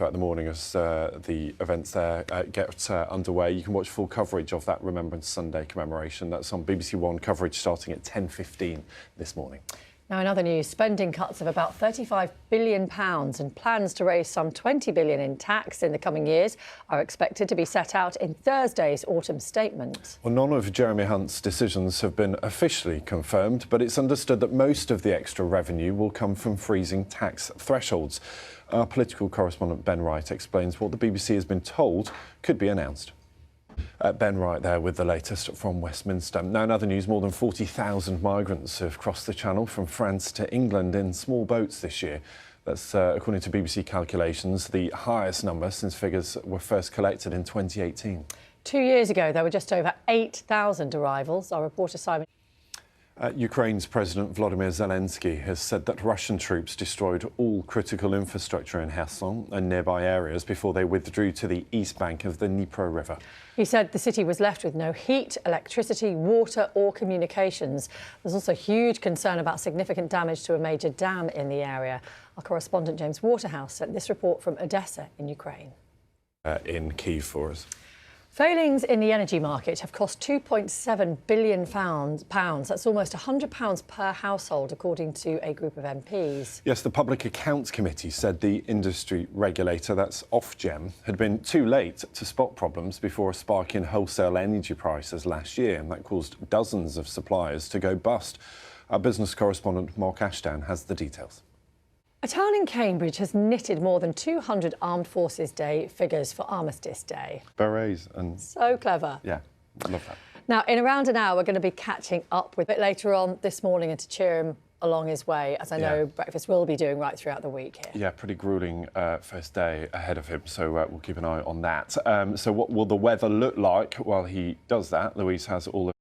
throughout the morning as the events there get underway. You can watch full coverage of that Remembrance Sunday commemoration. That's on BBC One coverage starting at 10:15 this morning. Now, in other news, spending cuts of about £35 billion and plans to raise some $20 billion in tax in the coming years are expected to be set out in Thursday's autumn statement. Well, none of Jeremy Hunt's decisions have been officially confirmed, but it's understood that most of the extra revenue will come from freezing tax thresholds. Our political correspondent Ben Wright explains what the BBC has been told could be announced. Ben Wright there with the latest from Westminster. Now, in other news, more than 40,000 migrants have crossed the Channel from France to England in small boats this year. That's, according to BBC calculations, the highest number since figures were first collected in 2018. 2 years ago, there were just over 8,000 arrivals. Our reporter Simon... Ukraine's President Volodymyr Zelensky has said that Russian troops destroyed all critical infrastructure in Kherson and nearby areas before they withdrew to the east bank of the Dnipro River. He said the city was left with no heat, electricity, water or communications. There's also huge concern about significant damage to a major dam in the area. Our correspondent James Waterhouse sent this report from Odessa in Ukraine. In Kyiv for us. Failings in the energy market have cost £2.7 billion. That's almost £100 per household, according to a group of MPs. Yes, the Public Accounts Committee said the industry regulator, that's Ofgem, had been too late to spot problems before a spike in wholesale energy prices last year, and that caused dozens of suppliers to go bust. Our business correspondent Mark Ashdown has the details. A town in Cambridge has knitted more than 200 Armed Forces Day figures for Armistice Day. Berets and... So clever. Yeah, love that. Now, in around an hour, we're going to be catching up with it later on this morning and to cheer him along his way, as I know Breakfast will be doing right throughout the week here. Yeah, pretty gruelling first day ahead of him, so we'll keep an eye on that. So what will the weather look like while he does that? Louise has all the